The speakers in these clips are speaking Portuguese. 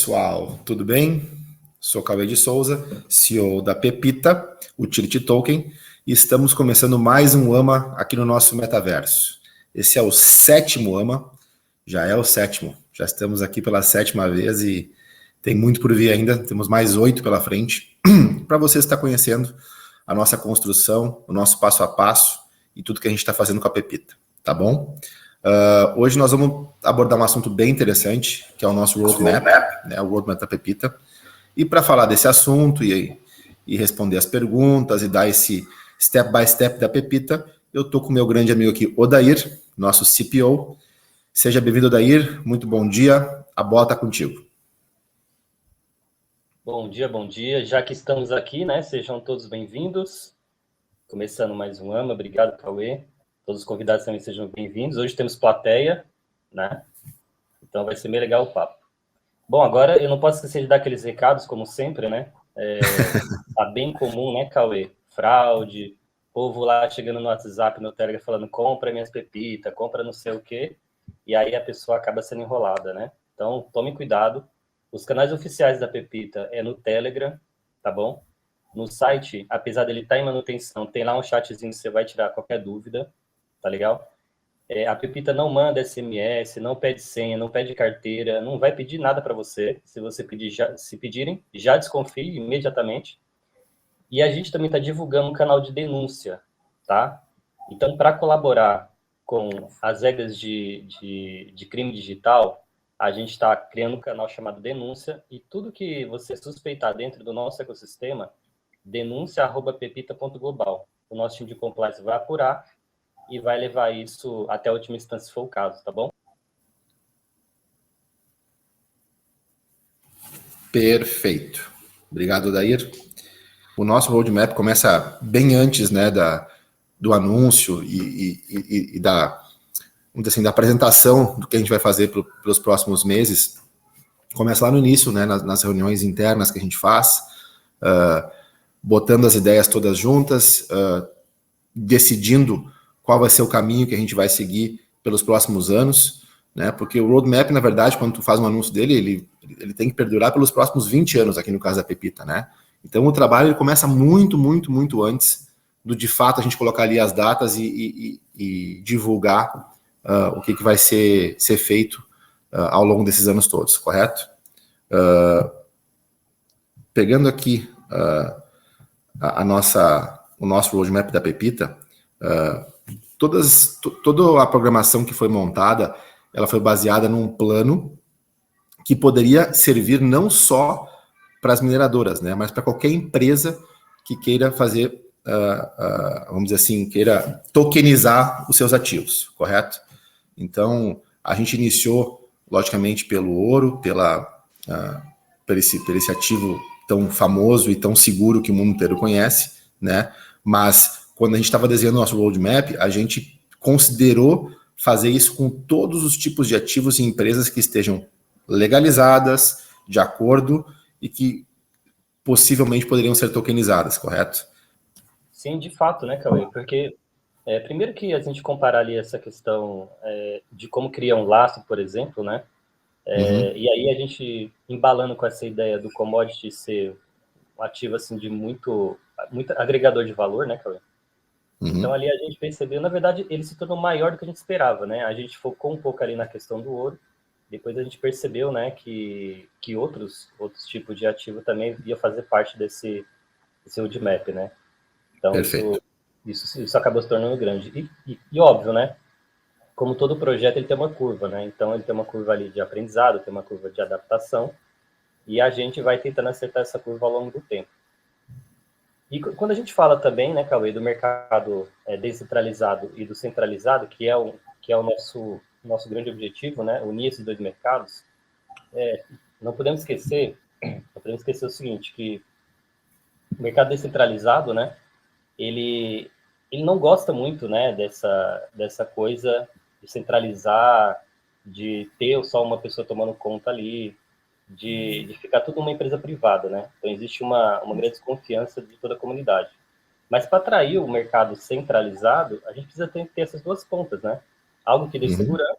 pessoal, tudo bem? Sou Cauê de Souza, CEO da Pepita, Utility Token, e estamos começando mais um AMA aqui no nosso metaverso. Esse é o 7º AMA, já é o 7º, já estamos aqui pela 7ª vez e tem muito por vir ainda, temos mais 8 pela frente, para você estar conhecendo a nossa construção, o nosso passo a passo e tudo que a gente está fazendo com a Pepita, tá bom? Hoje nós vamos abordar um assunto bem interessante, que é o nosso roadmap, né, o roadmap da Pepita. E para falar desse assunto e responder as perguntas e dar esse step by step da Pepita, eu estou com o meu grande amigo aqui, Odair, nosso CPO. Seja bem-vindo, Odair. Muito bom dia. A bola está contigo. Bom dia, bom dia. Já que estamos aqui, né, sejam todos bem-vindos. Começando mais um AMA. Obrigado, Cauê. Todos os convidados também sejam bem-vindos. Hoje temos plateia, né? Então vai ser bem legal o papo. Bom, agora eu não posso esquecer de dar aqueles recados, como sempre, né? Tá bem comum, né, Cauê? Fraude, povo lá chegando no WhatsApp, no Telegram, falando compra minhas pepitas, compra não sei o quê, e aí a pessoa acaba sendo enrolada, né? Então, tome cuidado. Os canais oficiais da Pepita é no Telegram, tá bom? No site, apesar dele estar em manutenção, tem lá um chatzinho que você vai tirar qualquer dúvida, tá legal? A Pepita não manda SMS, não pede senha, não pede carteira, não vai pedir nada para você. Se você pedir, se pedirem, já desconfie imediatamente. E a gente também está divulgando um canal de denúncia, tá? Então, para colaborar com as regras de crime digital, a gente está criando um canal chamado Denúncia, e tudo que você suspeitar dentro do nosso ecossistema, denúncia@pepita.global. O nosso time de compliance vai apurar e vai levar isso até a última instância, se for o caso, tá bom? Perfeito. Obrigado, Odair. O nosso roadmap começa bem antes, né, do anúncio e da, vamos dizer assim, da apresentação do que a gente vai fazer pelos próximos meses. Começa lá no início, né, nas reuniões internas que a gente faz, botando as ideias todas juntas, decidindo qual vai ser o caminho que a gente vai seguir pelos próximos anos, né? Porque o roadmap, na verdade, quando tu faz um anúncio dele, ele tem que perdurar pelos próximos 20 anos, aqui no caso da Pepita, né? Então o trabalho ele começa muito antes do de fato a gente colocar ali as datas e divulgar o que vai ser feito ao longo desses anos todos, correto? Pegando aqui o nosso roadmap da Pepita, toda a programação que foi montada, ela foi baseada num plano que poderia servir não só para as mineradoras, né, mas para qualquer empresa que queira fazer, vamos dizer assim, queira tokenizar os seus ativos, correto? Então, a gente iniciou, logicamente, pelo ouro, por esse ativo tão famoso e tão seguro que o mundo inteiro conhece, né? Mas quando a gente estava desenhando nosso roadmap, a gente considerou fazer isso com todos os tipos de ativos e empresas que estejam legalizadas, de acordo, e que possivelmente poderiam ser tokenizadas, correto? Sim, de fato, né, Cauê? Porque, primeiro que a gente comparar ali essa questão de como criar um lastro, por exemplo, né? E aí a gente, embalando com essa ideia do commodity ser um ativo, assim, de muito agregador de valor, né, Cauê? Então, ali a gente percebeu, na verdade, ele se tornou maior do que a gente esperava, né? A gente focou um pouco ali na questão do ouro, depois a gente percebeu, né, que outros tipos de ativo também ia fazer parte desse roadmap, né? Então, isso acabou se tornando grande. E óbvio, né? Como todo projeto, ele tem uma curva, né? Então, ele tem uma curva ali de aprendizado, tem uma curva de adaptação, e a gente vai tentando acertar essa curva ao longo do tempo. E quando a gente fala também, né, Cauê, do mercado descentralizado e do centralizado, que é o nosso grande objetivo, né, unir esses dois mercados, não podemos esquecer o seguinte, que o mercado descentralizado, né, ele não gosta muito, né, dessa coisa de centralizar, de ter só uma pessoa tomando conta ali, de ficar tudo uma empresa privada, né? Então, existe uma grande desconfiança de toda a comunidade. Mas para atrair o mercado centralizado, a gente precisa ter essas duas pontas, né? Algo que dê segurança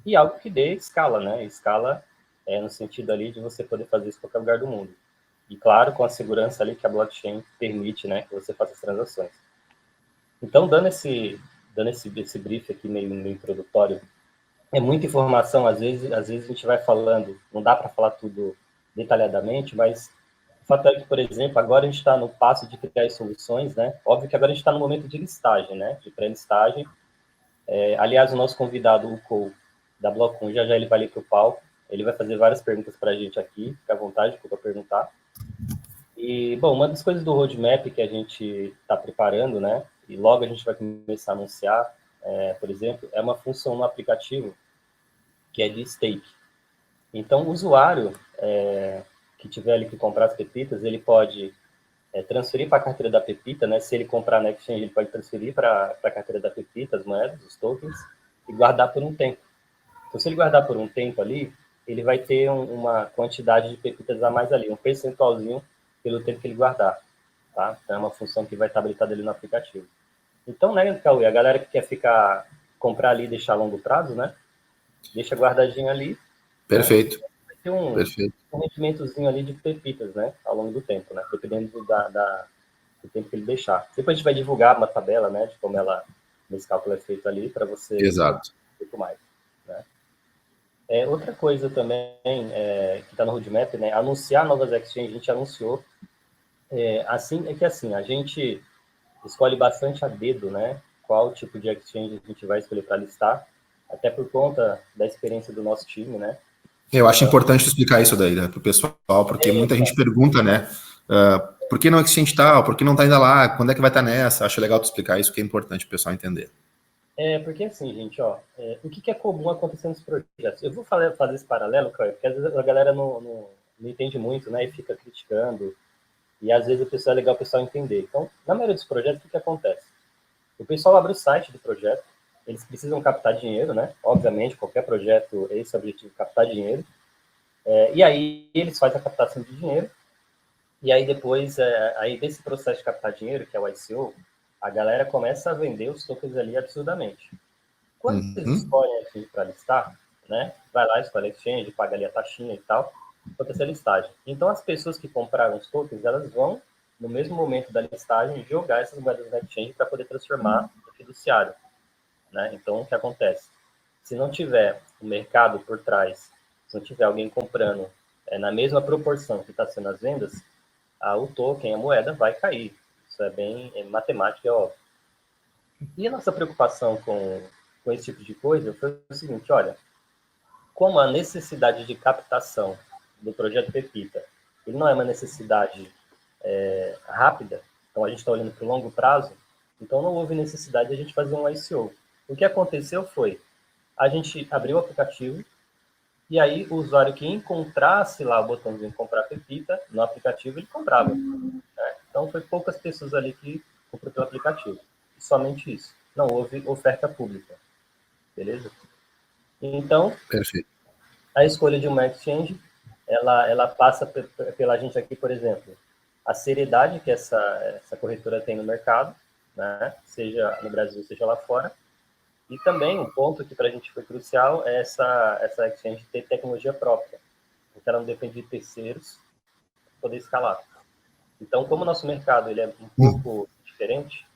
e algo que dê escala, né? Escala no sentido ali de você poder fazer isso em qualquer lugar do mundo. E, claro, com a segurança ali que a blockchain permite, né, que você faça as transações. Então, esse brief aqui meio introdutório, é muita informação, às vezes a gente vai falando, não dá para falar tudo detalhadamente, mas o fato é que, por exemplo, agora a gente está no passo de criar as soluções, né? Óbvio que agora a gente está no momento de listagem, né? De pré-listagem. Aliás, o nosso convidado, o Cole, da Block1, já ele vai ali para o palco, ele vai fazer várias perguntas para a gente aqui, fica à vontade para perguntar. E, bom, uma das coisas do roadmap que a gente está preparando, né? E logo a gente vai começar a anunciar, por exemplo, é uma função no aplicativo que é de stake. Então, o usuário que tiver ali que comprar as pepitas, ele pode transferir para a carteira da pepita, né? Se ele comprar na exchange, ele pode transferir para a carteira da pepita as moedas, os tokens, e guardar por um tempo. Então, se ele guardar por um tempo ali, ele vai ter uma quantidade de pepitas a mais ali, um percentualzinho pelo tempo que ele guardar, tá? Então, é uma função que vai estar habilitada ali no aplicativo. Então, né, Cauê, a galera que quer comprar ali e deixar a longo prazo, né? Deixa guardadinho ali. Perfeito. Né? Vai ter um rendimentozinho ali de pepitas, né? Ao longo do tempo, né? Dependendo do tempo que ele deixar. Depois a gente vai divulgar uma tabela, né? De como esse cálculo é feito ali, para você Exato. um pouco mais, né? Outra coisa também que está no roadmap, né? Anunciar novas exchanges, a gente anunciou. A gente escolhe bastante a dedo, né? Qual tipo de exchange a gente vai escolher para listar, até por conta da experiência do nosso time, né? Eu acho importante explicar isso daí, né, para o pessoal, porque muita gente pergunta, né? Por que não exchange tal? Por que não está ainda lá? Quando é que vai estar nessa? Acho legal tu explicar isso, que é importante o pessoal entender. Porque assim, gente, o que é comum acontecer nos projetos? Eu vou fazer esse paralelo, Caio, porque às vezes a galera não entende muito, né? E fica criticando. E às vezes é legal o pessoal entender. Então, na maioria dos projetos, o que acontece? O pessoal abre o site do projeto, eles precisam captar dinheiro, né? Obviamente, qualquer projeto, esse é o objetivo, captar dinheiro. E aí eles fazem a captação de dinheiro. E aí depois, aí desse processo de captar dinheiro, que é o ICO, a galera começa a vender os tokens ali absurdamente. Quando eles escolhem a exchange para listar, né? Vai lá, escolhe a exchange, paga ali a taxinha e tal, acontece a listagem. Então, as pessoas que compraram os tokens, elas vão, no mesmo momento da listagem, jogar essas moedas na exchange para poder transformar em fiduciário, né? Então, o que acontece? Se não tiver o mercado por trás, se não tiver alguém comprando na mesma proporção que está sendo as vendas, o token, a moeda, vai cair. Isso é bem matemática, é óbvio. E a nossa preocupação com esse tipo de coisa foi o seguinte, olha, como a necessidade de captação do projeto Pepita, ele não é uma necessidade rápida, então a gente está olhando para o longo prazo, então não houve necessidade de a gente fazer um ICO. O que aconteceu foi, a gente abriu o aplicativo, e aí o usuário que encontrasse lá o botãozinho comprar Pepita no aplicativo, ele comprava. Né? Então foi poucas pessoas ali que comprou pelo aplicativo. E somente isso. Não houve oferta pública. Beleza? Então, Perfeito. a escolha de uma exchange, ela passa pela gente aqui, por exemplo, a seriedade que essa corretora tem no mercado, né? Seja no Brasil, seja lá fora. E também um ponto que para a gente foi crucial é essa exchange ter tecnologia própria, porque ela não depende de terceiros para poder escalar. Então, como o nosso mercado ele é um pouco diferente,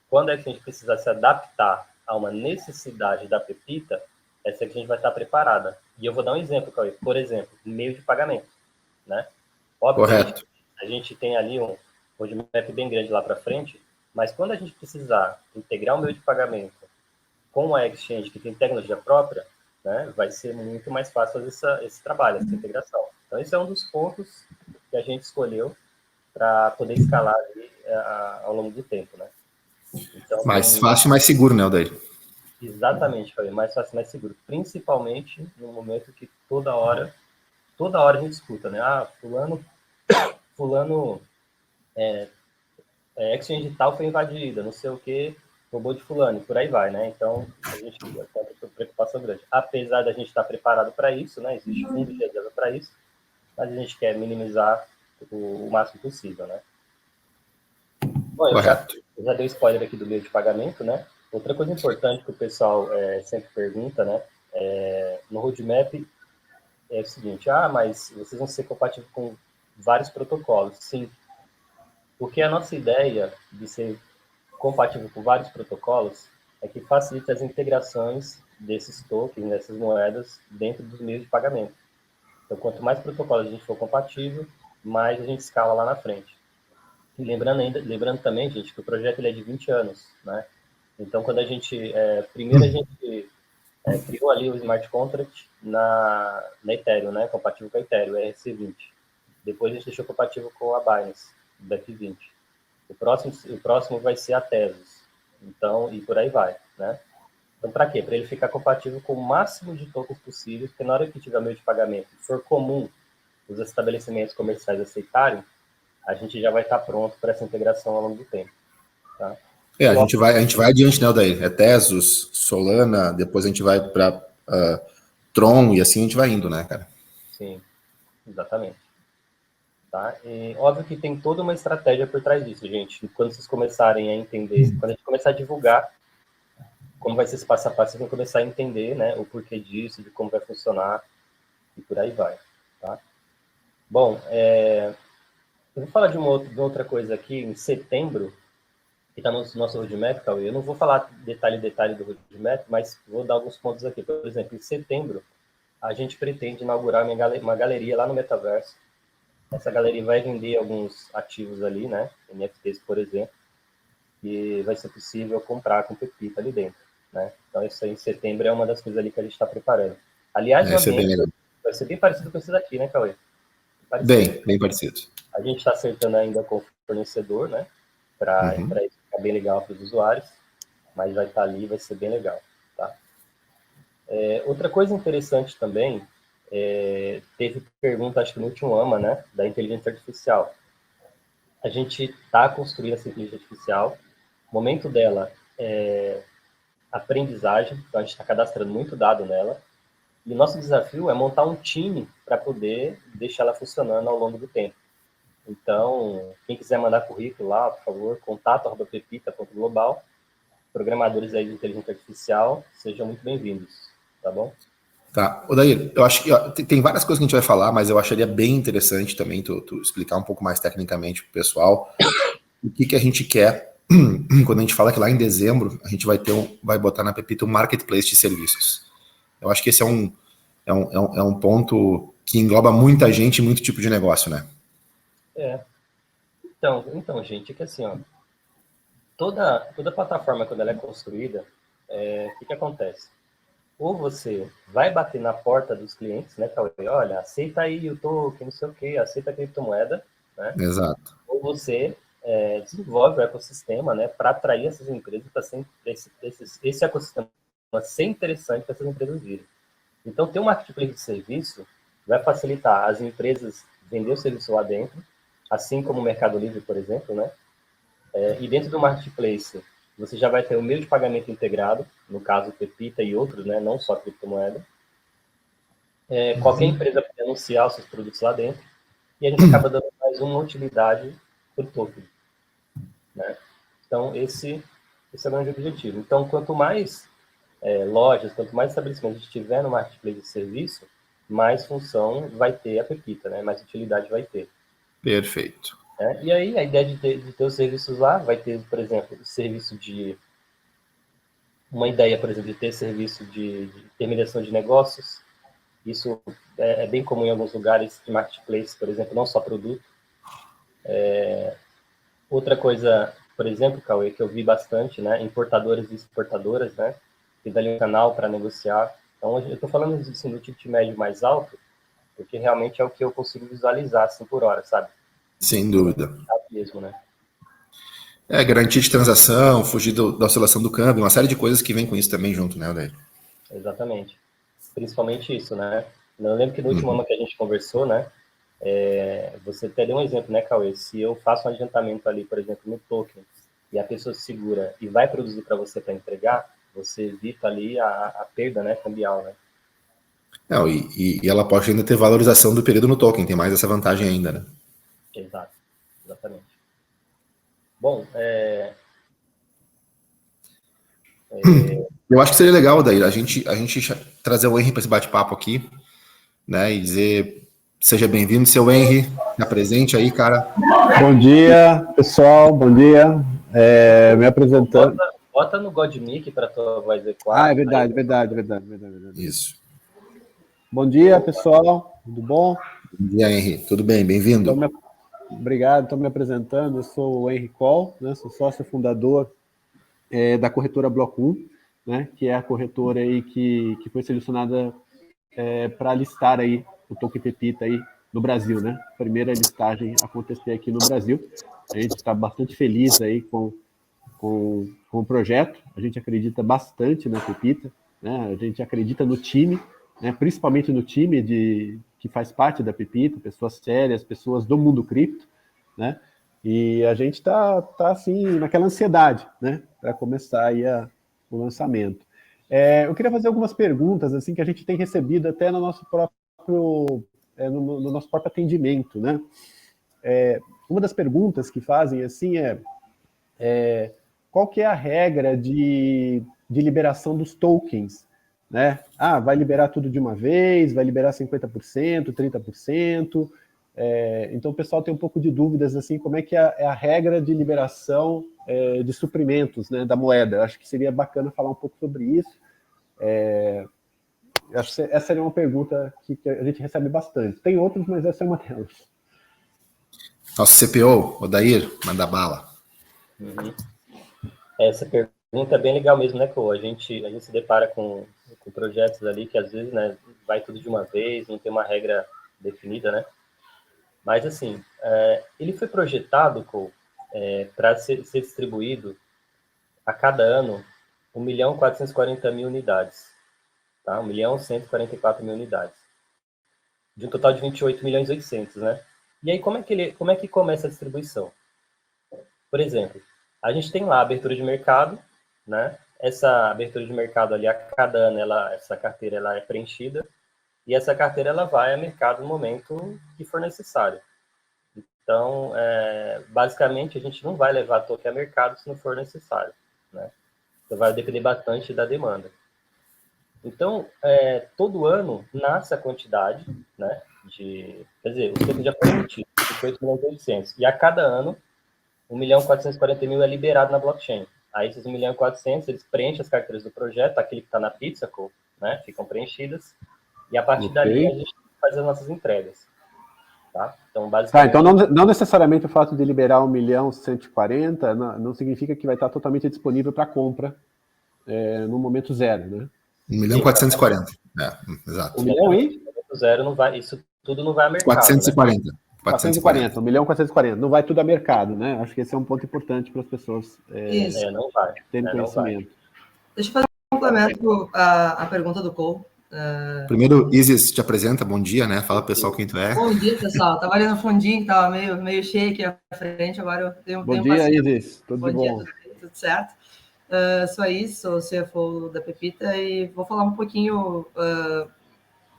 quando a exchange precisar se adaptar a uma necessidade da Pepita, essa exchange vai estar preparada. E eu vou dar um exemplo, Cauê. Por exemplo, meio de pagamento, né? Obviamente, Correto. a gente tem ali um roadmap bem grande lá para frente, mas quando a gente precisar integrar o meio de pagamento com a exchange que tem tecnologia própria, né, vai ser muito mais fácil fazer esse trabalho, essa integração. Então, esse é um dos pontos que a gente escolheu para poder escalar ali, ao longo do tempo, né? Então, Mais fácil e mais seguro, né, Odair? exatamente, foi mais fácil, mais seguro. Principalmente no momento que toda hora a gente escuta, né? Fulano exchange tal foi invadida, não sei o que, roubou de fulano, e por aí vai, né? Então, a gente tem uma preocupação grande. Apesar da gente estar preparado para isso, né? Existe fundo de reserva para isso, mas a gente quer minimizar o máximo possível, né? Bom, eu já Correto. dei spoiler aqui do meio de pagamento, né? Outra coisa importante que o pessoal sempre pergunta, né? No roadmap, é o seguinte, mas vocês vão ser compatíveis com vários protocolos. Sim, porque a nossa ideia de ser compatível com vários protocolos é que facilita as integrações desses tokens, dessas moedas, dentro dos meios de pagamento. Então, quanto mais protocolos a gente for compatível, mais a gente escala lá na frente. E lembrando também, gente, que o projeto ele é de 20 anos, né? Então, quando a gente, primeiro a gente criou ali o smart contract na Ethereum, né? Compatível com a Ethereum, o ERC20. Depois a gente deixou compatível com a Binance, o BEP20. O próximo vai ser a Tezos. Então, e por aí vai, né? Então, para quê? Para ele ficar compatível com o máximo de tokens possíveis, porque na hora que tiver meio de pagamento for comum os estabelecimentos comerciais aceitarem, a gente já vai estar pronto para essa integração ao longo do tempo. Tá? A gente vai adiante, né, Odair? É Tezos, Solana, depois a gente vai para Tron e assim a gente vai indo, né, cara? Sim, exatamente. Tá? E óbvio que tem toda uma estratégia por trás disso, gente. E quando vocês começarem a entender, quando a gente começar a divulgar como vai ser esse passo a passo, vocês vão começar a entender, né, o porquê disso, de como vai funcionar e por aí vai. Tá? Bom, eu vou falar de uma outra coisa aqui. Em setembro, que está no nosso roadmap, Cauê. Eu não vou falar detalhe do roadmap, mas vou dar alguns pontos aqui. Por exemplo, em setembro, a gente pretende inaugurar uma galeria lá no Metaverso. Essa galeria vai vender alguns ativos ali, né? NFTs, por exemplo, e vai ser possível comprar com Pepita ali dentro, né? Então, isso aí em setembro é uma das coisas ali que a gente está preparando. Aliás, o ambiente vai ser bem parecido com esse daqui, né, Cauê? Bem parecido. A gente está acertando ainda com o fornecedor, né? Para isso ficar bem legal para os usuários, mas vai estar ali, vai ser bem legal, tá? Outra coisa interessante também, teve pergunta, acho que no último AMA, né, da inteligência artificial. A gente está construindo essa inteligência artificial, o momento dela é aprendizagem, então a gente está cadastrando muito dado nela, e o nosso desafio é montar um time para poder deixar ela funcionando ao longo do tempo. Então, quem quiser mandar currículo lá, por favor, contato@pepita.global. Programadores aí de inteligência artificial, sejam muito bem-vindos, tá bom? Tá. Odair, eu acho que tem várias coisas que a gente vai falar, mas eu acharia bem interessante também tu explicar um pouco mais tecnicamente pro pessoal o que a gente quer quando a gente fala que lá em dezembro a gente vai botar na Pepita um marketplace de serviços. Eu acho que esse é um ponto que engloba muita gente e muito tipo de negócio, né? Então, gente, é que assim, ó, toda plataforma, quando ela é construída, o que acontece? Ou você vai bater na porta dos clientes, né, Cauê? Olha, aceita aí o token, não sei o quê, aceita a criptomoeda, né? Exato. Ou você desenvolve o ecossistema, né, para atrair essas empresas, para esse ecossistema ser interessante para essas empresas virem. Então, ter um marketplace de serviço vai facilitar as empresas vender o serviço lá dentro, assim como o Mercado Livre, por exemplo, né? E dentro do marketplace, você já vai ter o meio de pagamento integrado, no caso Pepita e outros, né? Não só criptomoeda. Qualquer empresa pode anunciar os seus produtos lá dentro e a gente acaba dando mais uma utilidade para o token, né? Então, esse é o grande objetivo. Então, quanto mais lojas, quanto mais estabelecimentos a gente tiver no marketplace de serviço, mais função vai ter a Pepita, né? Mais utilidade vai ter. Perfeito. E aí, a ideia de ter os serviços lá, vai ter, por exemplo, uma ideia, por exemplo, de ter serviço de terminação de negócios. Isso é bem comum em alguns lugares de marketplace, por exemplo, não só produto. Outra coisa, por exemplo, Cauê, que eu vi bastante, né? Importadores e exportadoras, né? Que dali um canal para negociar. Então, eu estou falando assim, do ticket médio mais alto, porque realmente é o que eu consigo visualizar assim, por hora, sabe? Sem dúvida. Mesmo, né? Garantia de transação, fugir da oscilação do câmbio, uma série de coisas que vem com isso também junto, né, Odair? Exatamente. Principalmente isso, né? Eu lembro que no último ano que a gente conversou, né? Você até deu um exemplo, né, Cauê? Se eu faço um adiantamento ali, por exemplo, no token, e a pessoa segura e vai produzir para você para entregar, você evita ali a perda, né, cambial, né? Não, e ela pode ainda ter valorização do período no token, tem mais essa vantagem ainda, né? Exato, exatamente. Bom, eu acho que seria legal, daí a gente trazer o Henry para esse bate-papo aqui, né, e dizer seja bem-vindo, seu Henry, tá presente aí, cara. Bom dia, pessoal, bom dia. Me apresentando. Bota no Godmic para tua voz ecoar. É verdade. Isso. Bom dia, pessoal, tudo bom? Bom dia, Henry, tudo bem, bem-vindo. Obrigado, estou me apresentando, eu sou o Henry Coll, né, sou sócio fundador da corretora Block 1, né, que é a corretora aí que foi selecionada para listar aí o token Pepita aí no Brasil, né? Primeira listagem acontecer aqui no Brasil. A gente está bastante feliz aí com o projeto. A gente acredita bastante na Pepita, né? A gente acredita no time, né? Principalmente no time que faz parte da Pepita, pessoas sérias, pessoas do mundo cripto, né? E a gente tá assim naquela ansiedade, né? Para começar aí o lançamento. Eu queria fazer algumas perguntas assim que a gente tem recebido até no nosso próprio no nosso próprio atendimento, né? Uma das perguntas que fazem assim qual que é a regra de liberação dos tokens, né? Vai liberar tudo de uma vez, vai liberar 50%, 30%. Então o pessoal tem um pouco de dúvidas assim, como é que é a regra de liberação de suprimentos, né, da moeda. Eu acho que seria bacana falar um pouco sobre isso. Essa seria uma pergunta que a gente recebe bastante. Tem outras, mas essa é uma delas. Nosso CPO, Odair, manda bala. Uhum. Essa pergunta é bem legal mesmo, né, Cole? A gente se depara com projetos ali que às vezes, né, vai tudo de uma vez, não tem uma regra definida, né? Mas, assim, ele foi projetado, Cole, para ser distribuído a cada ano 1.440.000 unidades, tá? 1.144.000 unidades, de um total de 28.800.000, né? E aí, como é que começa a distribuição? Por exemplo, a gente tem lá a abertura de mercado, né? Essa abertura de mercado ali, a cada ano, essa carteira ela é preenchida, e essa carteira ela vai a mercado no momento que for necessário. Então, basicamente, a gente não vai levar token a mercado se não for necessário, né? Então, vai depender bastante da demanda. Então, todo ano nasce a quantidade, né? Quer dizer, o token já foi emitido, 28.800.000, e a cada ano 1.440.000 é liberado na blockchain. Aí esses 1.400.000, eles preenchem as carteiras do projeto, aquele que está na Pizzaco, né? Ficam preenchidas, e a partir dali a gente faz as nossas entregas. Tá? Então, basicamente... então não necessariamente o fato de liberar 1.140.000 não significa que vai estar totalmente disponível para compra no momento zero, né? 1.440.000. Exato. 1 milhão e? Zero não vai, isso tudo não vai a mercado. 440. Né? 440, 1.440.000. Não vai tudo a mercado, né? Acho que esse é um ponto importante para as pessoas não vai. terem conhecimento. Deixa eu fazer um complemento à pergunta do Cole. Primeiro, Isis, te apresenta, bom dia, né? Fala, pessoal, quem tu é. Bom dia, pessoal. Estava ali no fundinho, que estava meio cheio aqui à frente, agora eu tenho bom dia, Isis. Tudo bom? Tudo certo. Sou a Isis, sou CFO da Pepita e vou falar um pouquinho,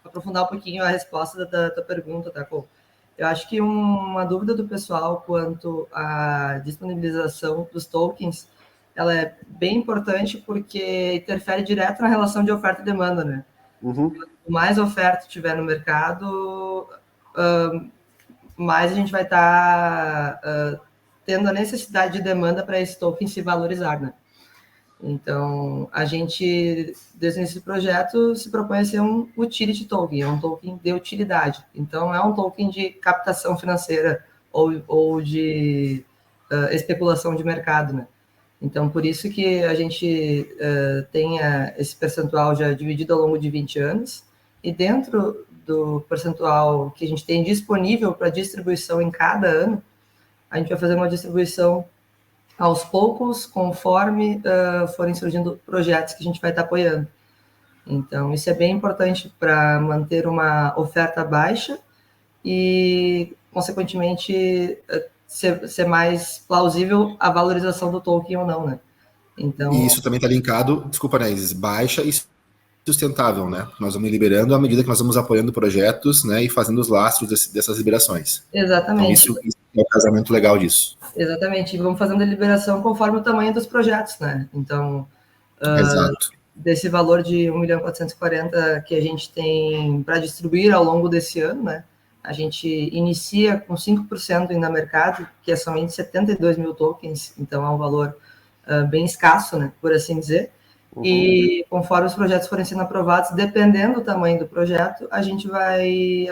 aprofundar um pouquinho a resposta da tua pergunta, tá, Cole? Eu acho que uma dúvida do pessoal quanto à disponibilização dos tokens, ela é bem importante porque interfere direto na relação de oferta e demanda, né? Uhum. Quanto mais oferta tiver no mercado, mais a gente vai estar tendo a necessidade de demanda para esse token se valorizar, né? Então, a gente, desde esse projeto, se propõe a ser um utility token, é um token de utilidade. Então, é um token de captação financeira ou de especulação de mercado, né? Então, por isso que a gente tem esse percentual já dividido ao longo de 20 anos, e dentro do percentual que a gente tem disponível para distribuição em cada ano, a gente vai fazer uma distribuição aos poucos, conforme forem surgindo projetos que a gente vai estar apoiando. Então, isso é bem importante para manter uma oferta baixa e, consequentemente, ser mais plausível a valorização do token ou não, né? Então, e isso também está linkado, desculpa, né, baixa e sustentável, né? Nós vamos liberando à medida que nós vamos apoiando projetos, né, e fazendo os lastros dessas liberações. Exatamente. Então, isso é o casamento legal disso. Exatamente. E vamos fazendo a liberação conforme o tamanho dos projetos, né? Então, Exato. desse valor de 1.440.000 que a gente tem para distribuir ao longo desse ano, né? A gente inicia com 5% ainda no mercado, que é somente 72 mil tokens, então é um valor bem escasso, né, por assim dizer. E conforme os projetos forem sendo aprovados, dependendo do tamanho do projeto, a gente vai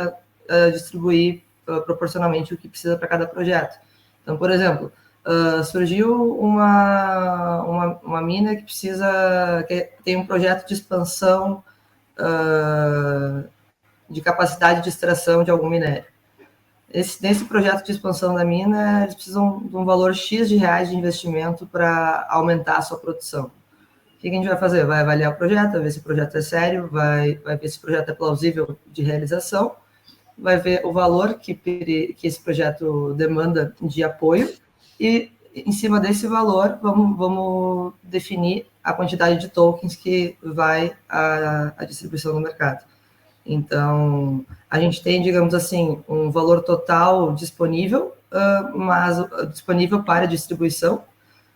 distribuir proporcionalmente o que precisa para cada projeto. Então, por exemplo, surgiu uma mina que tem um projeto de expansão de capacidade de extração de algum minério. Nesse projeto de expansão da mina, eles precisam de um valor X de reais de investimento para aumentar a sua produção. O que a gente vai fazer? Vai avaliar o projeto, vai ver se o projeto é sério, vai ver se o projeto é plausível de realização, vai ver o valor que esse projeto demanda de apoio e, em cima desse valor, vamos definir a quantidade de tokens que vai à distribuição no mercado. Então, a gente tem, digamos assim, um valor total disponível, mas disponível para distribuição,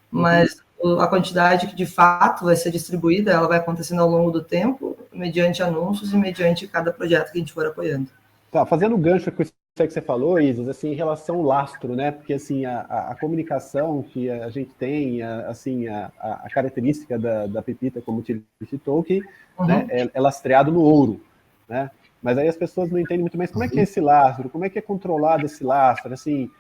mas a quantidade que de fato vai ser distribuída, ela vai acontecendo ao longo do tempo, mediante anúncios e mediante cada projeto que a gente for apoiando. Tá, fazendo gancho com isso que você falou, Isis, assim, em relação ao lastro, né? Porque assim, a comunicação que a gente tem, assim, a característica da Pepita como utility token, né, é lastreado no ouro, né? Mas aí as pessoas não entendem muito mais como é que é esse lastro, como é que é controlado esse lastro, assim,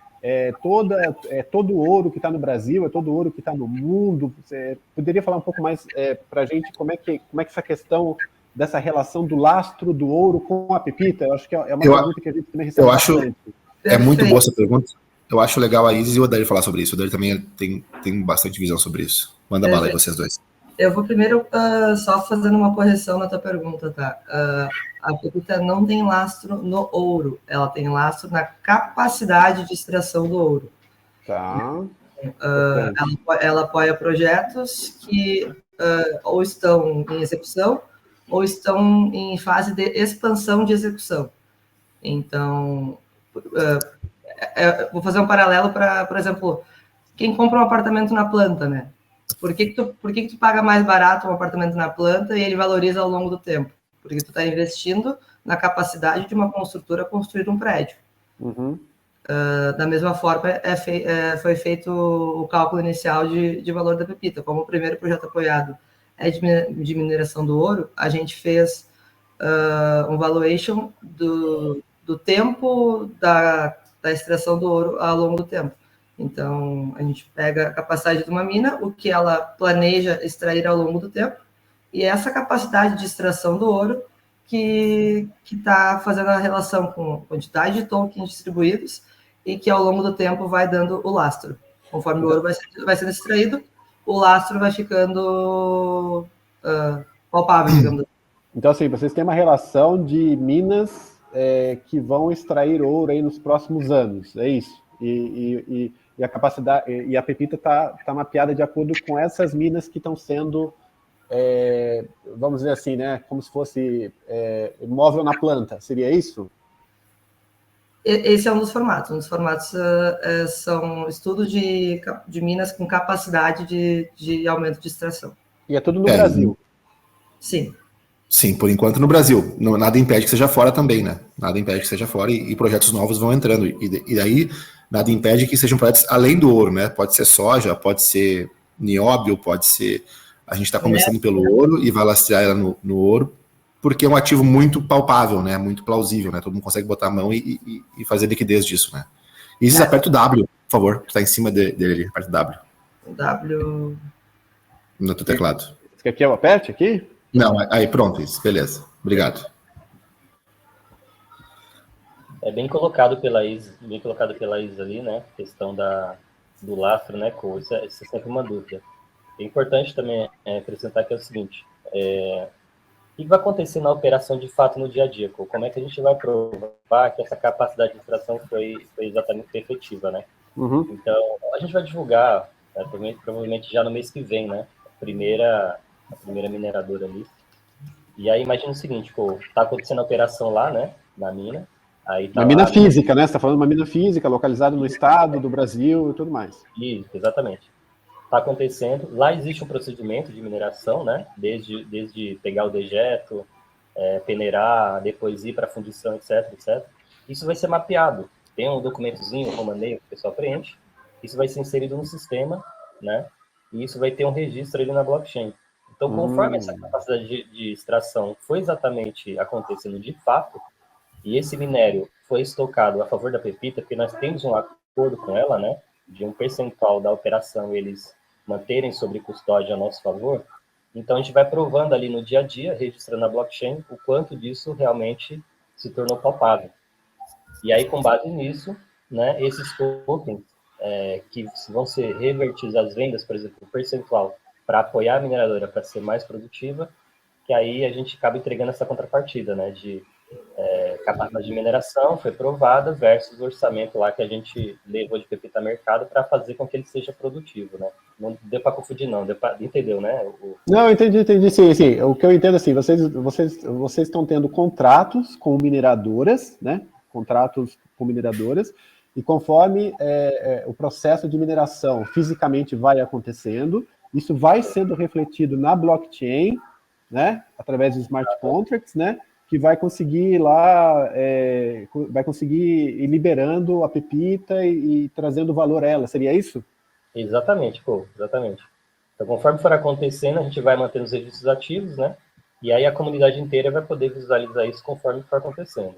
todo o ouro que está no Brasil, é todo o ouro que está no mundo. Você poderia falar um pouco mais para a gente como é que essa questão dessa relação do lastro do ouro com a Pepita? Eu acho que é uma pergunta que a gente também recebe bastante. É muito boa essa pergunta. Eu acho legal a Isis e o Odair falar sobre isso. O Odair também tem bastante visão sobre isso. Manda bala aí, vocês dois. Eu vou primeiro só fazendo uma correção na tua pergunta, tá? A Pepita não tem lastro no ouro, ela tem lastro na capacidade de extração do ouro. Tá. Ela apoia projetos que ou estão em execução ou estão em fase de expansão de execução. Então, vou fazer um paralelo para, por exemplo, quem compra um apartamento na planta, né? Por que tu paga mais barato um apartamento na planta e ele valoriza ao longo do tempo? Porque tu está investindo na capacidade de uma construtora construir um prédio. Da mesma forma, foi feito o cálculo inicial de valor da Pepita. Como o primeiro projeto apoiado é de mineração do ouro, a gente fez um valuation do tempo da extração do ouro ao longo do tempo. Então, a gente pega a capacidade de uma mina, o que ela planeja extrair ao longo do tempo, e essa capacidade de extração do ouro que está fazendo a relação com a quantidade de tokens distribuídos e que ao longo do tempo vai dando o lastro. Conforme o ouro vai sendo extraído, o lastro vai ficando palpável, digamos assim. Então, assim, vocês têm uma relação de minas que vão extrair ouro aí nos próximos anos, é isso? E a capacidade, e a Pepita está mapeada de acordo com essas minas que estão sendo, vamos dizer assim, né, como se fosse móvel na planta, seria isso? Esse é um dos formatos. Um dos formatos são estudos de minas com capacidade de aumento de extração. E é tudo no Brasil? Sim. Sim, por enquanto no Brasil. Nada impede que seja fora também, né? Nada impede que seja fora e projetos novos vão entrando. E daí, nada impede que sejam projetos além do ouro, né? Pode ser soja, pode ser nióbio, pode ser... A gente está começando pelo ouro e vai lastrear ela no ouro, porque é um ativo muito palpável, né? Muito plausível, né? Todo mundo consegue botar a mão e fazer liquidez disso, né? Isis, aperta o W, por favor, que está em cima dele, aperta o W. O W... No teu teclado. Você quer que eu aperte aqui? Não, aí pronto, isso, beleza. Obrigado. É bem colocado pela Isis ali, né? A questão do lastro, né, Cole? Isso é sempre uma dúvida. É importante também acrescentar que é o seguinte: o que vai acontecer na operação de fato no dia a dia, Cole? Como é que a gente vai provar que essa capacidade de extração foi exatamente efetiva, né? Então, a gente vai divulgar, provavelmente já no mês que vem, né? A primeira mineradora ali. E aí imagina o seguinte, tá acontecendo a operação lá, né, na mina. Aí tá uma mina física, né? Você está falando de uma mina física localizada no estado do Brasil e tudo mais. Isso, exatamente. Está acontecendo. Lá existe um procedimento de mineração, né? Desde pegar o dejeto, peneirar, depois ir para a fundição, etc, etc. Isso vai ser mapeado. Tem um documentozinho, um romaneio que o pessoal preenche. Isso vai ser inserido no sistema, né? E isso vai ter um registro ali na blockchain. Então, conforme essa capacidade de extração foi exatamente acontecendo de fato, e esse minério foi estocado a favor da Pepita, porque nós temos um acordo com ela, né? De um percentual da operação eles manterem sob custódia a nosso favor. Então, a gente vai provando ali no dia a dia, registrando na blockchain, o quanto disso realmente se tornou palpável. E aí, com base nisso, né, esses tokens que vão ser revertidos às vendas, por exemplo, o percentual para apoiar a mineradora para ser mais produtiva, que aí a gente acaba entregando essa contrapartida, né, de capacidade de mineração foi provada versus o orçamento lá que a gente levou de Pepita Mercado para fazer com que ele seja produtivo, né? Não deu para confundir, não. Entendeu, né? Não, entendi, sim. O que eu entendo, assim, vocês estão tendo contratos com mineradoras, né? Contratos com mineradoras, e conforme o processo de mineração fisicamente vai acontecendo, isso vai sendo refletido na blockchain, né? Através de smart contracts, né? Que vai conseguir lá, vai conseguir ir liberando a Pepita e trazendo valor a ela. Seria isso? Exatamente, exatamente. Então, conforme for acontecendo, a gente vai mantendo os registros ativos, né? E aí a comunidade inteira vai poder visualizar isso conforme for acontecendo.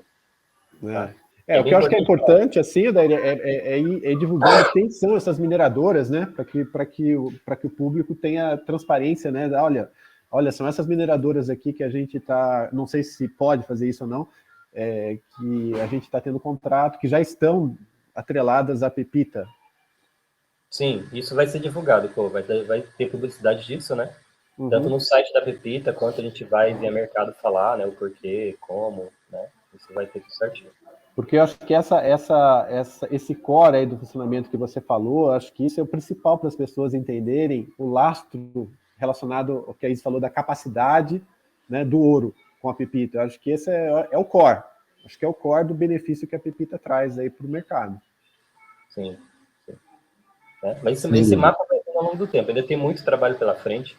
Tá? O que eu acho que é importante, assim, é ir divulgando quem são essas mineradoras, né? Para que o público tenha transparência, né? Olha, são essas mineradoras aqui que a gente está, não sei se pode fazer isso ou não, que a gente está tendo contrato, que já estão atreladas à Pepita. Sim, isso vai ser divulgado, vai ter publicidade disso, né? Tanto no site da Pepita, quanto a gente vai via mercado falar, né? O porquê, como, né? Isso vai ter tudo certinho. Porque eu acho que esse core aí do funcionamento que você falou, acho que isso é o principal para as pessoas entenderem o lastro relacionado ao que a Isa falou da capacidade, né, do ouro com a Pepita. Eu acho que esse é o core. Acho que é o core do benefício que a Pepita traz aí para o mercado. Sim. Mas esse mapa vai ter ao longo do tempo. Ainda tem muito trabalho pela frente.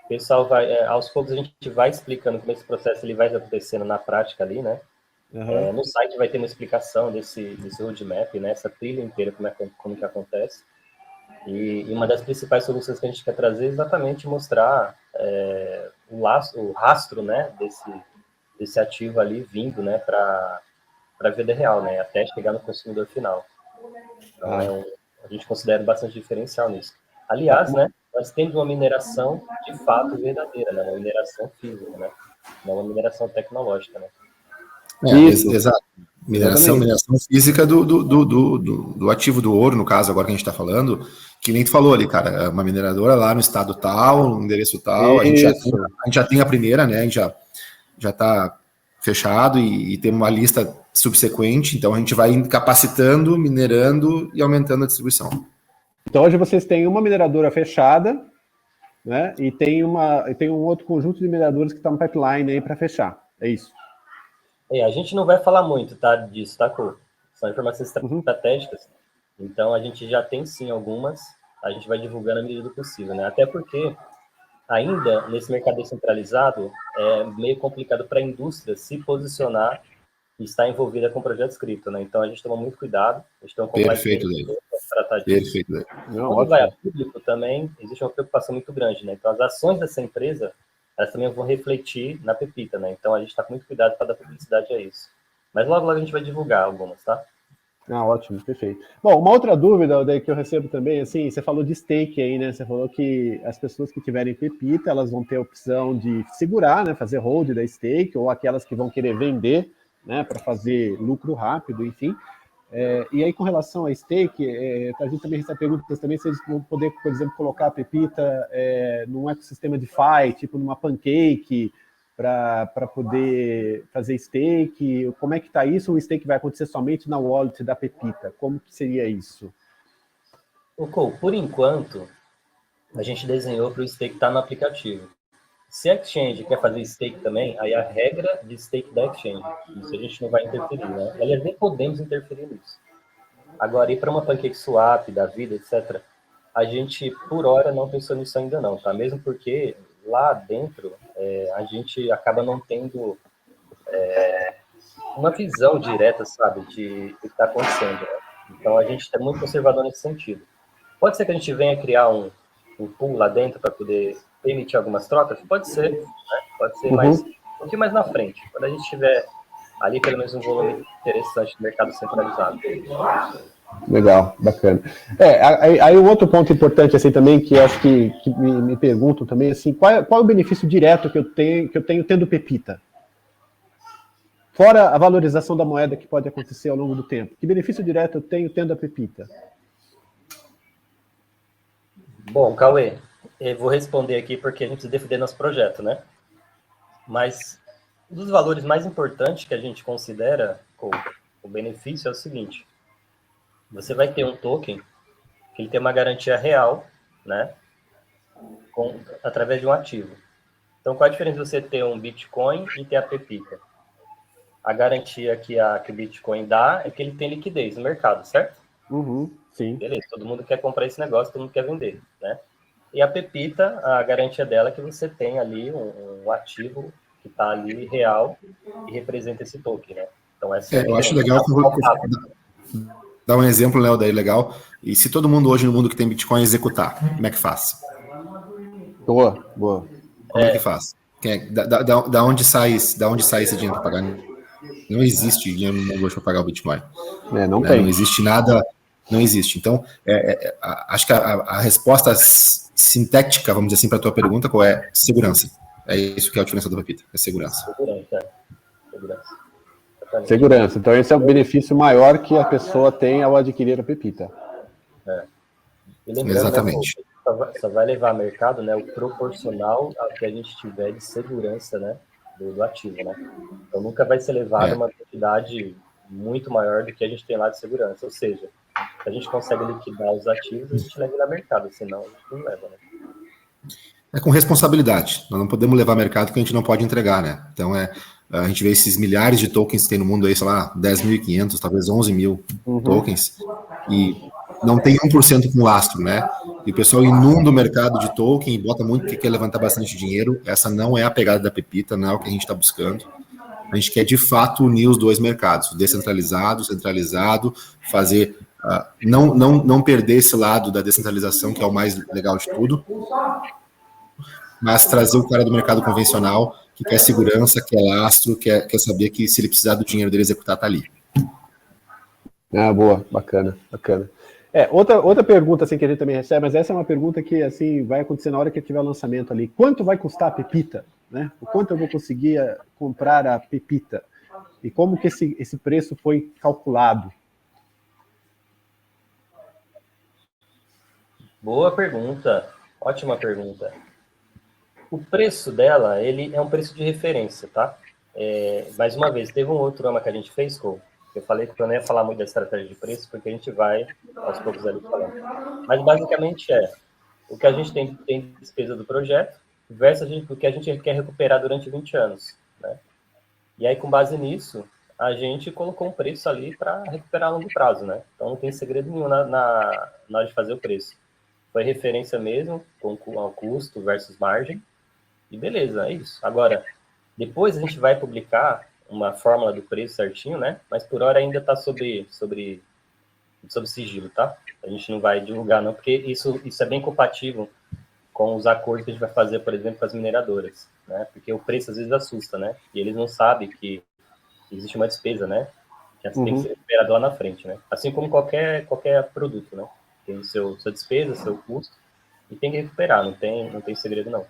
O pessoal vai, aos poucos a gente vai explicando como esse processo ele vai acontecendo na prática ali, né? No site vai ter uma explicação desse roadmap, né? Essa trilha inteira, como que acontece. E uma das principais soluções que a gente quer trazer é exatamente mostrar o rastro, né, desse ativo ali vindo, né, para a vida real, né, até chegar no consumidor final. Então, a gente considera bastante diferencial nisso. Aliás, né, nós temos uma mineração de fato verdadeira, né, uma mineração física, né, não uma mineração tecnológica, né. Exato. Mineração física do ativo do ouro, no caso, agora que a gente está falando, que nem tu falou ali, cara, uma mineradora lá no estado tal, no endereço tal, a gente já tem a primeira, né, a gente já está fechado e tem uma lista subsequente, então a gente vai capacitando, minerando e aumentando a distribuição. Então hoje vocês têm uma mineradora fechada, né, e tem um outro conjunto de mineradores que está no pipeline aí para fechar, é isso? A gente não vai falar muito, tá, disso, tá, Cor? São informações estratégicas, então a gente já tem sim algumas, a gente vai divulgando à medida do possível, né? Até porque ainda nesse mercado descentralizado é meio complicado para a indústria se posicionar e estar envolvida com projetos cripto, né? Então a gente toma muito cuidado, a gente tem um Perfeito, para tratar disso. Perfeito. Quando vai a público também existe uma preocupação muito grande, né? Então as ações dessa empresa elas também vão refletir na Pepita, né? Então a gente está com muito cuidado para dar publicidade a isso. Mas logo a gente vai divulgar algumas, tá? Ótimo, perfeito. Bom, uma outra dúvida daí que eu recebo também, assim, você falou de stake aí, né? Você falou que as pessoas que tiverem Pepita, elas vão ter a opção de segurar, né? Fazer hold da stake, ou aquelas que vão querer vender, né? Para fazer lucro rápido, enfim. E aí, com relação a stake, a gente também recebe perguntas também se eles vão poder, por exemplo, colocar a Pepita num ecossistema de DeFi, tipo numa Pancake, para poder fazer stake. Como é que está isso? O stake vai acontecer somente na wallet da Pepita? Como que seria isso? Por enquanto, a gente desenhou para o stake estar no aplicativo. Se a exchange quer fazer stake também, aí a regra de stake da exchange. Isso a gente não vai interferir, né? Aliás, nem podemos interferir nisso. Agora, ir para uma PancakeSwap da vida, etc., a gente, por hora, não pensou nisso ainda não, tá? Mesmo porque lá dentro a gente acaba não tendo uma visão direta, sabe, de o que está acontecendo, né? Então a gente está muito conservador nesse sentido. Pode ser que a gente venha criar um pool lá dentro para poder permitir algumas trocas? Pode ser, né? Pode ser, mas um pouquinho mais na frente, quando a gente tiver ali pelo menos um volume interessante do mercado centralizado. Legal, bacana. Aí um outro ponto importante assim também, que acho que me perguntam também, assim, qual é o benefício direto que eu tenho tendo Pepita? Fora a valorização da moeda que pode acontecer ao longo do tempo. Que benefício direto eu tenho tendo a Pepita? Bom, Cauê, eu vou responder aqui porque a gente precisa defender nosso projeto, né? Mas um dos valores mais importantes que a gente considera com o benefício é o seguinte: você vai ter um token que ele tem uma garantia real, né? Através de um ativo. Então, qual a diferença de você ter um Bitcoin e ter a Pepita? A garantia que o Bitcoin dá é que ele tem liquidez no mercado, certo? Sim. Beleza, todo mundo quer comprar esse negócio, todo mundo quer vender, né? E a Pepita, a garantia dela é que você tem ali um ativo que está ali real e representa esse token, né? Então, essa é a eu acho legal dar um exemplo, Léo, daí legal. E se todo mundo hoje no mundo que tem Bitcoin executar, como é que faz? Boa. Como é que faz? Da onde sai esse dinheiro para pagar? Não existe dinheiro no mundo hoje para pagar o Bitcoin. Não tem. Não existe nada, não existe. Então, acho que a resposta sintética, vamos dizer assim, para a tua pergunta, qual é? Segurança. É isso que é a diferença do Pepita, é segurança. Segurança. Então, esse é o benefício maior que a pessoa tem ao adquirir a Pepita. E lembrando, exatamente. Né, só vai levar ao mercado, né, o proporcional ao que a gente tiver de segurança, né, do ativo, né? Então nunca vai ser levado uma quantidade muito maior do que a gente tem lá de segurança. Ou seja, se a gente consegue liquidar os ativos, a gente leva ele ao mercado, senão a gente não leva, né? É com responsabilidade. Nós não podemos levar ao mercado que a gente não pode entregar, né? Então a gente vê esses milhares de tokens que tem no mundo aí, sei lá, 10.500, talvez 11 mil tokens, e não tem 1% com lastro, né? E o pessoal inunda o mercado de token e bota muito que quer levantar bastante dinheiro. Essa não é a pegada da Pepita, não é o que a gente está buscando. A gente quer, de fato, unir os dois mercados, descentralizado, centralizado, fazer, não perder esse lado da descentralização, que é o mais legal de tudo, mas trazer o cara do mercado convencional, que quer segurança, quer lastro, quer saber que se ele precisar do dinheiro dele executar, tá ali. Boa, bacana. Outra pergunta assim, que a gente também recebe, mas essa é uma pergunta que assim, vai acontecer na hora que tiver o lançamento ali. Quanto vai custar a Pepita? Né? O quanto eu vou conseguir comprar a Pepita? E como que esse preço foi calculado? Boa pergunta, ótima pergunta. O preço dela, ele é um preço de referência, tá? Mais uma vez, teve um outro AMA que a gente fez, eu falei que eu não ia falar muito da estratégia de preço, porque a gente vai aos poucos ali falando. Mas basicamente o que a gente tem de despesa do projeto versus o que a gente quer recuperar durante 20 anos, né? E aí, com base nisso, a gente colocou um preço ali para recuperar a longo prazo, né? Então não tem segredo nenhum na hora de fazer o preço. Foi referência mesmo, com o custo versus margem, e beleza, é isso. Agora, depois a gente vai publicar uma fórmula do preço certinho, né? Mas por hora ainda está sobre sigilo, tá? A gente não vai divulgar, não, porque isso é bem compatível com os acordos que a gente vai fazer, por exemplo, com as mineradoras, né? Porque o preço às vezes assusta, né? E eles não sabem que existe uma despesa, né? Que tem que ser recuperado lá na frente, né? Assim como qualquer produto, né? Tem sua despesa, seu custo, e tem que recuperar, não tem segredo, não.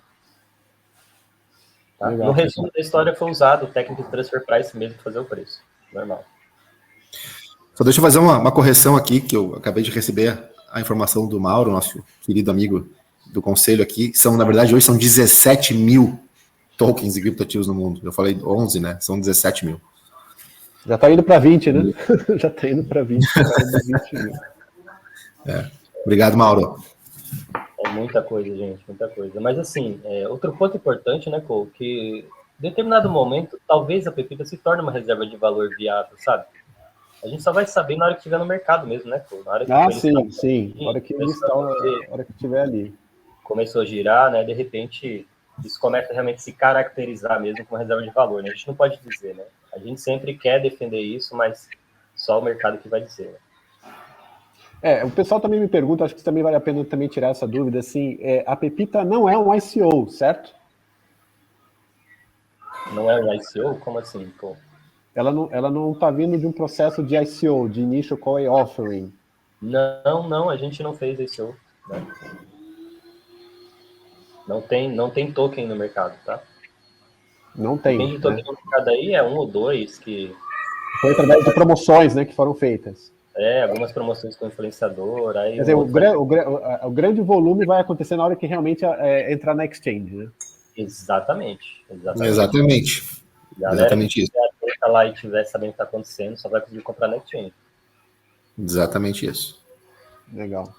Tá? No resumo da história foi usado o técnico de transfer price mesmo para fazer o preço, normal. Só deixa eu fazer uma correção aqui, que eu acabei de receber a informação do Mauro, nosso querido amigo do conselho aqui. Na verdade, hoje são 17 mil tokens e criptoativos no mundo. Eu falei 11, né? São 17 mil. Já está indo para 20, né? Já está indo para 20, 20 mil. Obrigado, Mauro. É muita coisa, gente, muita coisa. Mas, assim, outro ponto importante, né, Cole, que em determinado momento, talvez a Pepita se torne uma reserva de valor viável, sabe? A gente só vai saber na hora que estiver no mercado mesmo, né? Pô? Na hora que sim. Na hora que ele está, na hora que estiver ali. Começou a girar, né? De repente, isso começa a realmente se caracterizar mesmo como reserva de valor, né? A gente não pode dizer, né? A gente sempre quer defender isso, mas só o mercado que vai dizer, né? O pessoal também me pergunta, acho que também vale a pena também tirar essa dúvida, assim, a Pepita não é um ICO, certo? Não é um ICO? Como assim, pô? Ela não está vindo de um processo de ICO, de Initial Coin Offering. Não, a gente não fez ICO, né? Não tem token no mercado, tá? Não tem. Tem de token no mercado aí, é 1 ou 2 que... Foi através de promoções, né, que foram feitas. Algumas promoções com influenciador, aí... Quer dizer, o grande volume vai acontecer na hora que realmente entrar na exchange, né? Exatamente isso. Se a lá e estiver sabendo o que está acontecendo, só vai conseguir comprar na exchange. Exatamente isso. Legal.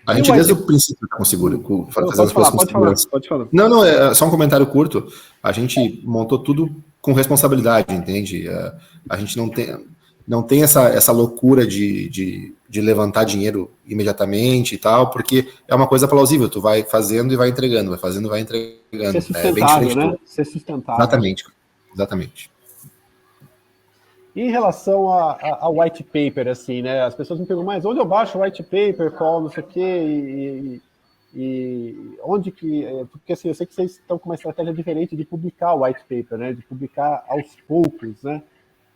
A gente desde o princípio está conseguindo fazer as coisas com segurança. Pode falar. Não, é só um comentário curto. A gente montou tudo com responsabilidade, entende? A gente não tem essa loucura de levantar dinheiro imediatamente e tal, porque é uma coisa plausível. Tu vai fazendo e vai entregando, vai fazendo e vai entregando. Ser sustentável, né? Ser sustentável. Exatamente. E em relação ao white paper, assim, né? As pessoas me perguntam, mas onde eu baixo o white paper, qual, não sei o quê, e onde que... Porque assim, eu sei que vocês estão com uma estratégia diferente de publicar o white paper, né? De publicar aos poucos, né?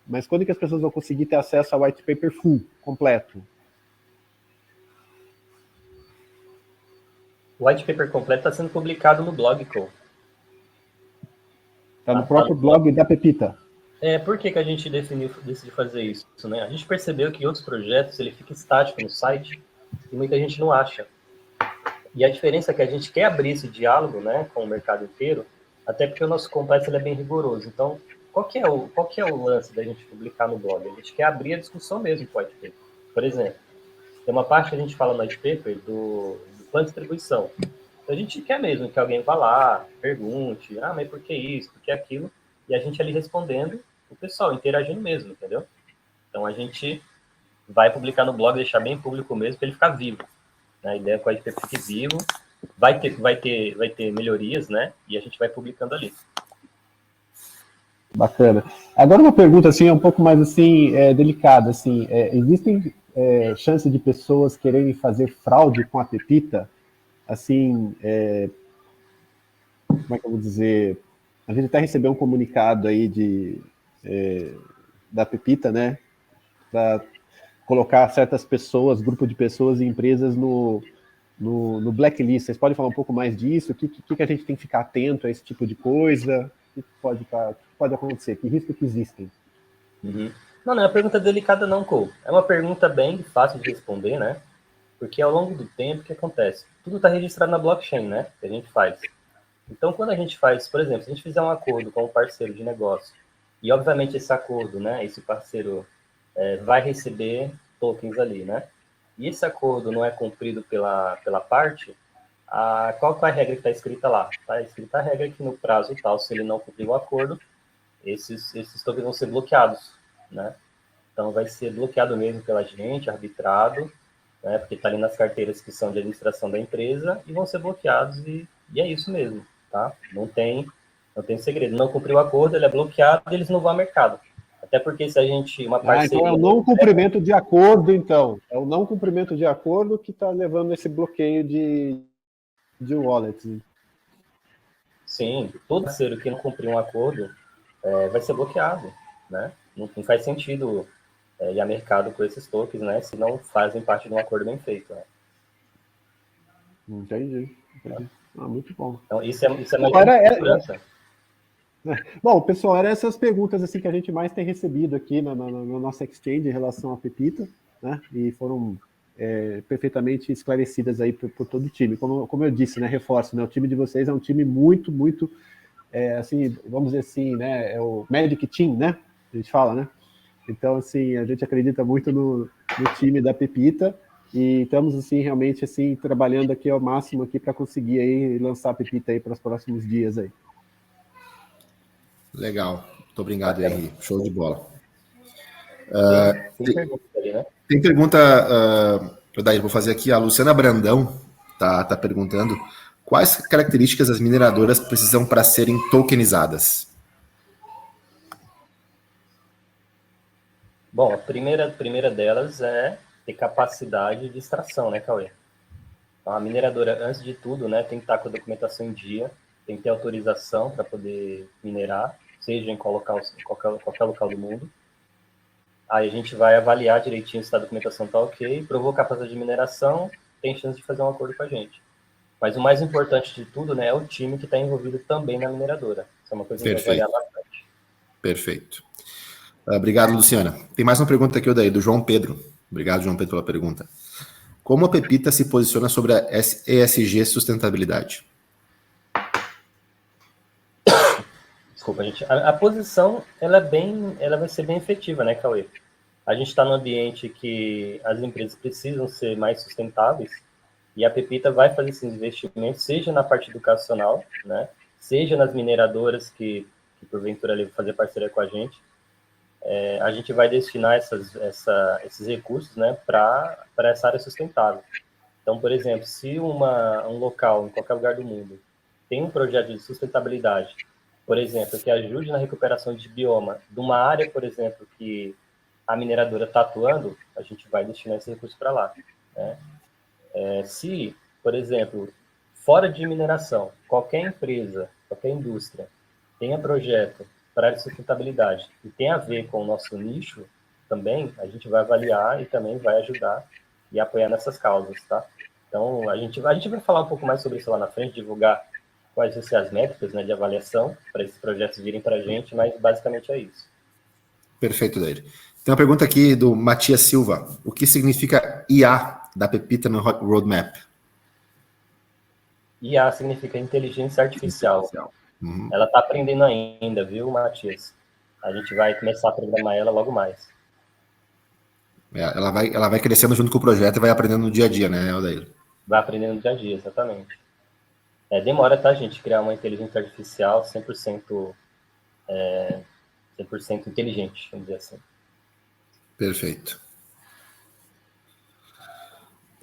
Mas quando que as pessoas vão conseguir ter acesso ao white paper full, completo? O white paper completo está sendo publicado no blog, Co. Está no próprio blog da Pepita. Por que a gente decidiu fazer isso, né? A gente percebeu que em outros projetos ele fica estático no site e muita gente não acha. E a diferença é que a gente quer abrir esse diálogo, né, com o mercado inteiro, até porque o nosso compliance ele é bem rigoroso. Então, qual que é o lance da gente publicar no blog? A gente quer abrir a discussão mesmo com o white paper. Por exemplo, tem uma parte que a gente fala no white paper do plano de distribuição. Então, a gente quer mesmo que alguém vá lá, pergunte, mas por que isso, por que aquilo? E a gente ali respondendo, o pessoal interagindo mesmo, entendeu? Então, a gente vai publicar no blog, deixar bem público mesmo, para ele ficar vivo. A ideia é que o white paper fique vivo, vai ter melhorias, né? E a gente vai publicando ali. Bacana. Agora uma pergunta assim, um pouco mais assim, delicada. Assim, existem chances de pessoas quererem fazer fraude com a Pepita? Assim, como é que eu vou dizer? A gente até recebeu um comunicado aí da Pepita, né? Para colocar certas pessoas, grupo de pessoas e empresas no blacklist. Vocês podem falar um pouco mais disso? O que a gente tem que ficar atento a esse tipo de coisa? O que pode acontecer? Que riscos que existem? Uhum. Não é uma pergunta delicada não, Cole. É uma pergunta bem fácil de responder, né? Porque ao longo do tempo, o que acontece? Tudo está registrado na blockchain, né? Que a gente faz. Então, quando a gente faz, por exemplo, se a gente fizer um acordo com um parceiro de negócio, e obviamente esse acordo, né? Esse parceiro vai receber tokens ali, né? E esse acordo não é cumprido pela parte, qual que é a regra que está escrita lá? Está escrita a regra que no prazo tal, se ele não cumprir o acordo, esses tokens vão ser bloqueados, né? Então, vai ser bloqueado mesmo pela gente, arbitrado, né? Porque está ali nas carteiras que são de administração da empresa, e vão ser bloqueados, e é isso mesmo, tá? Não tem segredo. Não cumpriu o acordo, ele é bloqueado e eles não vão ao mercado. Até porque se a gente... então é o não cumprimento de acordo, então. É o não cumprimento de acordo que está levando esse bloqueio de wallet. Sim, todo parceiro que não cumprir um acordo vai ser bloqueado, né? Não faz sentido ir a mercado com esses tokens, né? Se não fazem parte de um acordo bem feito, né? Entendi. Muito bom. Então, isso é mais segurança. Bom, pessoal, eram essas perguntas assim que a gente mais tem recebido aqui na nossa exchange em relação à Pepita, né? E foram perfeitamente esclarecidas aí por todo o time. Como eu disse, né? Reforço, né? O time de vocês é um time muito, muito, assim, vamos dizer assim, né? É o Magic Team, né? A gente fala, né? Então, assim, a gente acredita muito no time da Pepita e estamos, assim, realmente, assim, trabalhando aqui ao máximo aqui para conseguir aí lançar a Pepita aí para os próximos dias aí. Legal. Muito obrigado, Henri. Show de bola. Tem pergunta ali, né? Tem pergunta, daí vou fazer aqui, a Luciana Brandão tá perguntando quais características as mineradoras precisam para serem tokenizadas. Bom, a primeira delas é ter capacidade de extração, né, Cauê? Então, a mineradora, antes de tudo, né, tem que estar com a documentação em dia, tem que ter autorização para poder minerar, seja em qualquer local do mundo. Aí a gente vai avaliar direitinho se a documentação está ok, provou capacidade de mineração, tem chance de fazer um acordo com a gente. Mas o mais importante de tudo, né, é o time que está envolvido também na mineradora. Isso é uma coisa que a gente vai avaliar bastante. Perfeito. Obrigado, Luciana. Tem mais uma pergunta aqui, Odair, do João Pedro. Obrigado, João Pedro, pela pergunta. Como a Pepita se posiciona sobre a ESG sustentabilidade? Desculpa, gente. A posição, ela vai ser bem efetiva, né, Cauê? A gente está num ambiente que as empresas precisam ser mais sustentáveis e a Pepita vai fazer esses investimentos, seja na parte educacional, né, seja nas mineradoras que porventura vão fazer parceria com a gente. A gente vai destinar esses recursos, né, para essa área sustentável. Então, por exemplo, se um local, em qualquer lugar do mundo, tem um projeto de sustentabilidade, por exemplo, que ajude na recuperação de bioma de uma área, por exemplo, que a mineradora está atuando, a gente vai destinar esse recurso para lá, né? Se, por exemplo, fora de mineração, qualquer empresa, qualquer indústria tenha projeto para área de sustentabilidade e tem a ver com o nosso nicho também, a gente vai avaliar e também vai ajudar e apoiar nessas causas, tá? Então, a gente vai falar um pouco mais sobre isso lá na frente, divulgar quais vão ser as métricas, né, de avaliação para esses projetos virem para a gente, mas basicamente é isso. Perfeito, Dair. Tem uma pergunta aqui do Matias Silva. O que significa IA da Pepita no Roadmap? IA significa inteligência artificial. Uhum. Ela está aprendendo ainda, viu, Matias? A gente vai começar a programar ela logo mais. Ela vai crescendo junto com o projeto e vai aprendendo no dia a dia, né, Odair? Vai aprendendo no dia a dia, exatamente. Demora, tá, gente, criar uma inteligência artificial 100% inteligente, vamos dizer assim. Perfeito.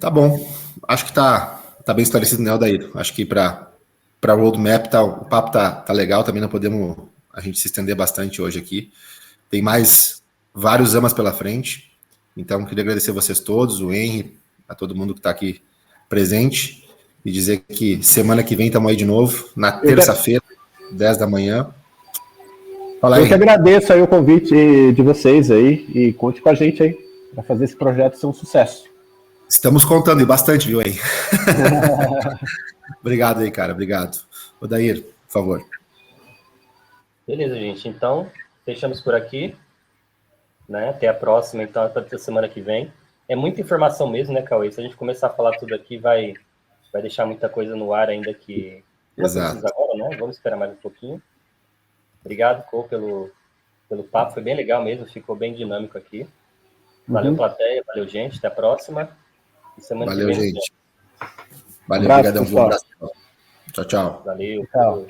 Tá bom. Acho que tá bem esclarecido, né, Odair? Acho que para roadmap o papo tá legal, também não podemos a gente se estender bastante hoje aqui. Tem mais vários amas pela frente. Então, queria agradecer a vocês todos, o Henry, a todo mundo que está aqui presente, e dizer que semana que vem estamos aí de novo, na terça-feira, 10 da manhã. Fala aí. Eu que agradeço aí o convite de vocês aí, e conte com a gente aí, para fazer esse projeto ser um sucesso. Estamos contando, e bastante, viu, aí? Obrigado aí, cara, obrigado. Odair, por favor. Beleza, gente, então, fechamos por aqui. Né? Até a próxima, então, até a semana que vem. É muita informação mesmo, né, Cauê? Se a gente começar a falar tudo aqui, vai deixar muita coisa no ar ainda que não precisa agora, né? Vamos esperar mais um pouquinho. Obrigado, Cô, pelo papo. Foi bem legal mesmo, ficou bem dinâmico aqui. Valeu, plateia, valeu, gente. Até a próxima. E semana valeu, que vem. Gente. Valeu, obrigadão. Um abraço. Tchau, tchau. Valeu. Tchau.